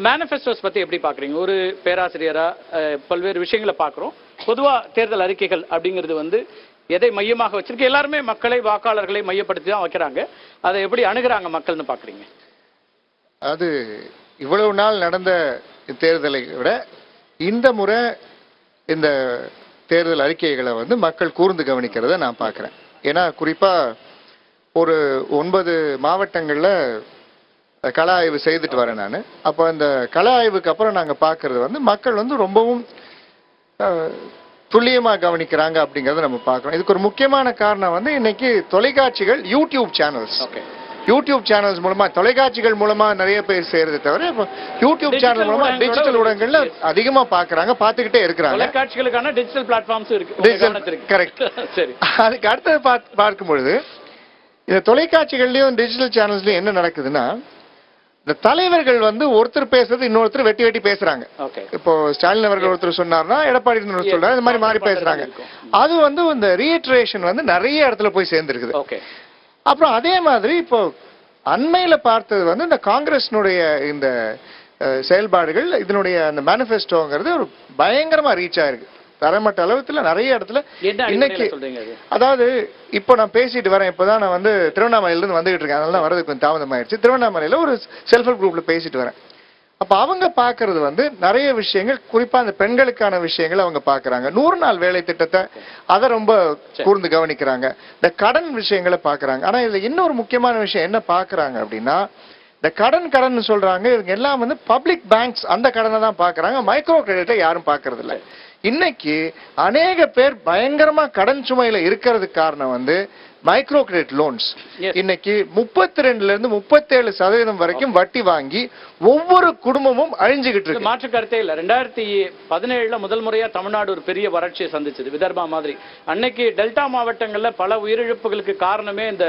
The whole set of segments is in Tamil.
மேனிஃபெஸ்டோஸ் பத்தி எப்படி பாக்குறீங்க? ஒரு பேராசிரியரா பல்வேறு விஷயங்களை பார்க்குறோம். பொதுவா தேர்தல் அறிக்கைகள் அப்படிங்கிறது வந்து எதை மையமாக வச்சிருக்கு? எல்லாருமே மக்களை, வாக்காளர்களை மையப்படுத்தி தான் வைக்கிறாங்க. அதை எப்படி அணுகுறாங்க மக்கள்னு பாக்குறீங்க? அது இவ்வளவு நாள் நடந்த தேர்தலை விட இந்த முறை இந்த தேர்தல் அறிக்கைகளை வந்து மக்கள் கூர்ந்து கவனிக்கிறத நான் பார்க்குறேன். ஏன்னா குறிப்பா ஒரு 9 மாவட்டங்களில் கள ஆய்வு செய்துட்டு வரேன் நான். அப்போ அந்த கள ஆய்வுக்கு அப்புறம் நாங்கள் பார்க்கறது வந்து மக்கள் வந்து ரொம்பவும் துல்லியமாக கவனிக்கிறாங்க அப்படிங்கிறத நம்ம பார்க்குறோம். இதுக்கு ஒரு முக்கியமான காரணம் வந்து இன்னைக்கு தொலைக்காட்சிகள், யூடியூப் சேனல்ஸ் மூலமா, தொலைக்காட்சிகள் மூலமா நிறைய பேர் செய்யறதை தவிர இப்போ யூடியூப் சேனல் மூலமா டிஜிட்டல் ஊடகங்கள்ல அதிகமா பாக்குறாங்க, பார்த்துக்கிட்டே இருக்கிறாங்க. தொலைக்காட்சிகளுக்கான டிஜிட்டல் பிளாட்ஃபார்ம்ஸ் இருக்கு. கரெக்ட். சரி, அதுக்கு அடுத்தது பார்க்கும்பொழுது இந்த தொலைக்காட்சிகள்லயும் டிஜிட்டல் சேனல்ஸ்லயும் என்ன நடக்குதுன்னா, இந்த தலைவர்கள் வந்து ஒருத்தர் பேசுறது இன்னொருத்தர் வெட்டி வெட்டி பேசுறாங்க. இப்போ ஸ்டாலின் அவர்கள் ஒருத்தர் சொன்னார்னா எடப்பாடி சொல்றாரு, இந்த மாதிரி மாறி பேசுறாங்க. அது வந்து இந்த ரீட்ரேஷன் வந்து நிறைய இடத்துல போய் சேர்ந்துருக்குது. அப்புறம் அதே மாதிரி இப்போ அண்மையில பார்த்தது வந்து இந்த காங்கிரஸ்னுடைய இந்த செயல்பாடுகள், இதனுடைய அந்த மேனிஃபெஸ்டோங்கிறது ஒரு பயங்கரமா ரீச் ஆயிருக்கு தரமட்ட அளவுல நிறைய இடத்துல. இன்னைக்கு அதாவது இப்போ நான் பேசிட்டு வரேன், இப்பதான் நான் வந்து திருவண்ணாமலையில இருந்து வந்துகிட்டு இருக்கேன், அதனால வரது கொஞ்சம் தாமதமாயிடுச்சு. திருவண்ணாமலையில ஒரு செல்ஃப் ஹெல்ப் குரூப்ல பேசிட்டு வரேன். அப்ப அவங்க பாக்குறது வந்து நிறைய விஷயங்கள், குறிப்பா அந்த பெண்களுக்கான விஷயங்கள் அவங்க பாக்குறாங்க. 100 நாள் வேலை திட்டத்தை அதை ரொம்ப கூர்ந்து கவனிக்கிறாங்க. இந்த கடன் விஷயங்களை பாக்குறாங்க. ஆனா இதுல இன்னொரு முக்கியமான விஷயம் என்ன பாக்குறாங்க அப்படின்னா, இந்த கடன் சொல்றாங்க, இவங்க எல்லாம் வந்து பப்ளிக் பேங்க்ஸ் அந்த கடனை தான் பாக்குறாங்க, மைக்ரோ கிரெடிட்டை யாரும் பாக்குறது இல்லை. இன்னைக்கு அநேக பேர் பயங்கரமா கடன் சுமையில இருக்கிறதுக்கு காரணம் வந்து மைக்ரோ கிரெடிட் லோன்ஸ். இன்னைக்கு 32ல இருந்து 37% வரைக்கும் வட்டி வாங்கி ஒவ்வொரு குடும்பமும் அழிஞ்சுகிட்டு இருக்கு. மாற்று கருத்தே இல்ல. 2017 முதல் முறையா தமிழ்நாடு ஒரு பெரிய வறட்சியை சந்திச்சது, விதர்பா மாதிரி. அன்னைக்கு டெல்டா மாவட்டங்கள்ல பல உயிரிழப்புகளுக்கு காரணமே இந்த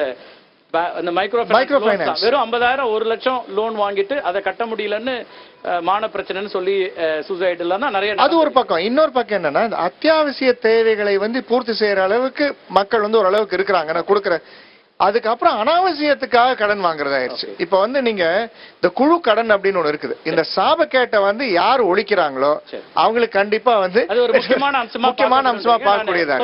மைக்ரோ ஃபைனான்ஸ். வெறும் 50,000 1 லட்சம் லோன் வாங்கிட்டு அதை கட்ட முடியலன்னு மான பிரச்சனைன்னு சொல்லி சூசைட் எல்லாம் நிறைய. அது ஒரு பக்கம். இன்னொரு பக்கம் என்னன்னா, அத்தியாவசிய தேவைகளை வந்து பூர்த்தி செய்யற அளவுக்கு மக்கள் வந்து ஓரளவுக்கு இருக்கிறாங்க, நான் கொடுக்குறேன். அதுக்கப்புறம் அனாவசியத்துக்காக கடன் வாங்குறதாயிருச்சு. இப்ப வந்து நீங்க இந்த குழு கடன் அப்படின்னு ஒண்ணு இருக்குது. இந்த சாபக்கேட்டை வந்து யார் ஒழிக்கிறாங்களோ அவங்களுக்கு கண்டிப்பா வந்து முக்கியமான அம்சமா பார்க்கக்கூடியதா